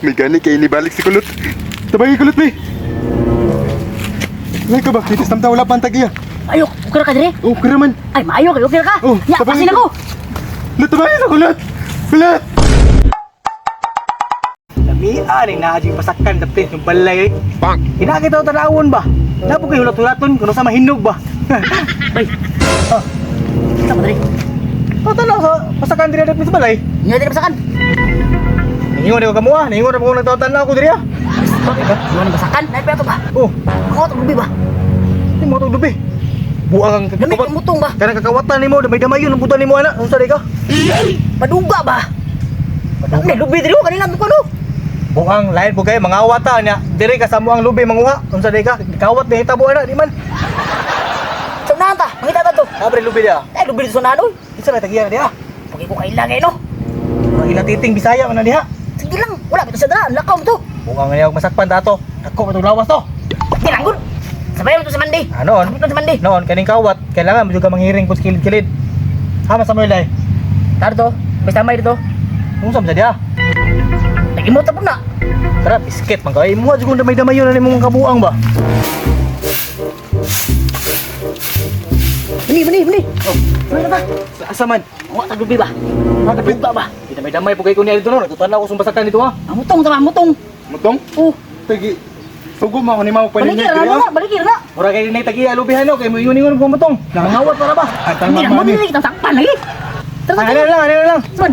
May gani kay inibalik si Kulot. Tabagi Kulot, may. May ka ba? Kitis tamta wala pang tagiya. Ayo, ukir ka dire. Oh, kira man. Ay, maayo kay ukir ka. Oh, Ya, sabay pasin ka. ako. Natabagi sa Kulot. Kulot! Lamian ay naajing pasakan dapit yung balay. Bang! Hinakita ko tanawon ba? Napo kayo hulat-hulaton kung sa mahinog ba? Bay. Oh. Sama dire. O tanaw sa pasakan diri dapit sa balay. Nya dire pasakan. Ningon ako kamuha, ningon ako nagtawtan ako diri ah. Bakit ba? Yung pasakan, nay pa to ba? Oh, Ako to lubi ba? di mo to lubi. Buang ang Dami kang mutong ba? Karena kakawatan nimo, damay-damay yun ang butan nimo anak. Unsa di ka? Maduga ba? Dami lubi dire ko kanina to no. Buang lain po kayo mga awata niya. Diri ka sa muang lubi manguha. Unsa di ka? Kawat ni hitabo ana di man. Sa nanta, mangita ta to. Abre lubi dia. Ay, lubi dito sa nanoy. Isa na tagiya dia. Pagi ko kailangan no. Mga ilang titing Bisaya man na diha. Sige lang, wala kita sa dara, lakaw mo to. Buang ngayon masakpan dato. Ako matong lawas to. Tilanggon. Sabay mo to sa Mandi. Anon? Sabay mo to sa Mandi. Noon kaning kawat kailangan mo juga manghiring kung kilid-kilid. Hama sa mulay. Tarto, basta may dito. Unsa man sa dia? Nagimot ta po na. Tara, bisket man kay mo jud damay-damay yun ani mong kabuang ba. Bini. Oh, ano ba? Asa man? Wa ta lubi ba? Maduga ba? Di damay-damay po kay ko niya dito no. Natutan ako sa basakan dito ha. Mutong ta ba, mutong. Mutong? Oh, Tagi. Sugo mo ako ni Mao balikir paninit. na, balikir na. Ora kay nay tagiya lubihan no kay mo ingon mo matong. Nangawat para ba? Hindi na mo dili kita sakpan lagi. Ano lang. Son,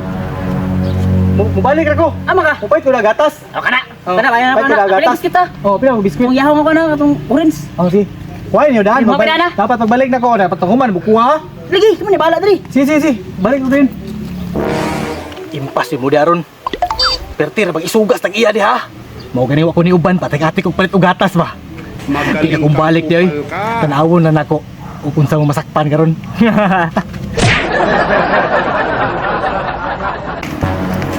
Mubalik ako. ama ka. Mupait ko na gatas. O kana. Oh, Kana bayan bait ko na. na gatas. Balik kita. Oh, pila mo biskwit. Kung yahong ako na katong orange. Oh, si. Kuhain niyo dahan. Di mo pinana? Dapat magbalik na ko. Dapat tunghuman. Bukuha ha. Lagi, kamu ni bala diri. Si. Balik ko din. Impas yung mudi aron. Pertir, pag isugas tag iya di ha. Mau ganiwa ko ni uban, patay-ati kong palit og gatas ba. Hindi ka kong balik di ay. Tanawon na nako. Upun sa mo masakpan karon.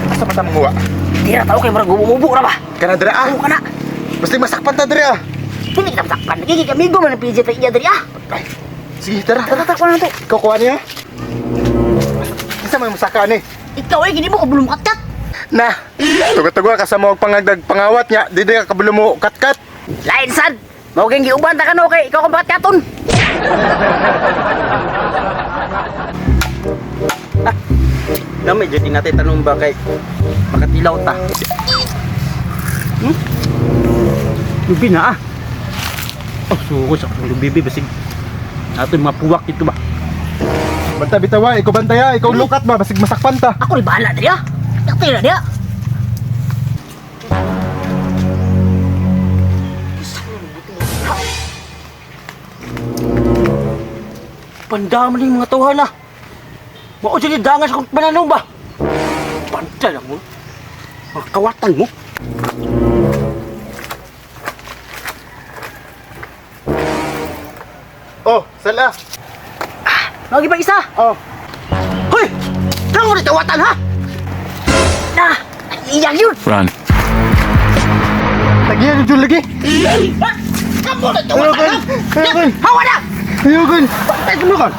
Asa man ta manguha? Di na tao kay murag gumubo ra ba? Kana dira ah. O kana. Basta masakpan ta dira ah. Hindi kita sakpan. Lagi kami go man PJ ta iya diri ah. Sige, tara. Tara ko na to. Kukuha niya. Isa man masaka ni. Ikaw ay gini mo ko bulong katkat. Na. Tugo-tugo ka sa mo pangagdag pangawat niya. Di ka kabalo mo kat-kat. Lain sad. Mao kay giuban ta kano kay ikaw ka katon. Dami jadi natin tanong ba kay makatilaw ta. Lubi na ah. Oh, suko sa lubi basig. Ato mapuwak ito ba. Banta bitawa, ikaw bantaya, ikaw lukat ba basig masakpan ta. Ako ni bala diri ah. Yakti na dia. Pandaman yung mga tawhan ah. Mao jadi dangas kung pananaw ba. Panda lang mo. Mga kawatan mo. Oh, sala. Lagi pa isa. Oh. Hoy! Tango na tawatan ha! Na. Iyang yun. Run. Tagiyan jud lagi. Kamu na Ayugan. Ayugan. Hawa na. Ayugan. Patay mo kan.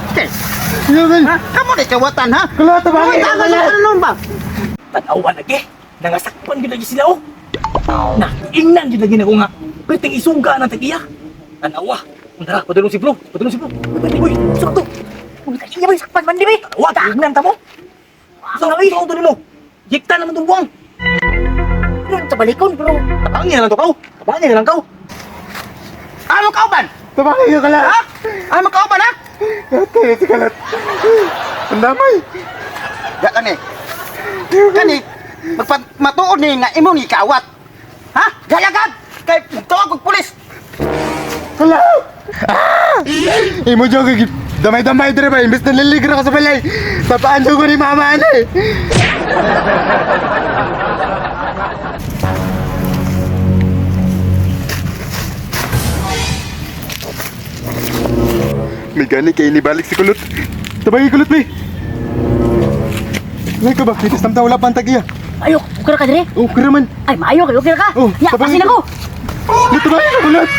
Ayugan. Kamu na tawatan ha. Kala ta ba? Ano ba? Tanawan lagi. Nangasakpan yun lagi sila oh. Na, ingnan yun lagi na ko nga. Pwedeng isuga na tagiya. Tanawa. Tara, padulong si Bro. Pwede boy. Sarap to. Iya boy sakpan mandi be. Tanawa, tignan ta mo. Sarap ito ito mo. Jikta naman itong buwang. Ano sa balikon bro? Tabangin na lang to kau. Tabangin na lang kau. Ano kau ban? Tabaki ka kala. Ha? Ano kau ban ha? Ate, si kalat. Ang damay. Ya kani. Kani. Matuod ni nga imo ni kawat. Ha? Gayagad. Kay tuwa kog pulis. Kala. Ah! Imo jog damay-damay dire ba imbes na liligra ka sa balay. Tapaan ko ni mama ani. May gani kay inibalik si Kulot. Tabagi Kulot may. May ka ba? Kitis tamta wala pang tagiya. Ayo, ukir ka dire. Oh, kira man. Ay, maayo kay ukir ka. Oh, Ya, sabay pasin ko. ako. Tabagi ka Kulot.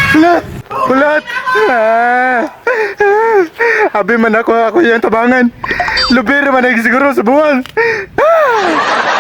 Kulot. Kulot. Ah. Abi man ako yung tabangan. Lubir man siguro sa buwan. Ah.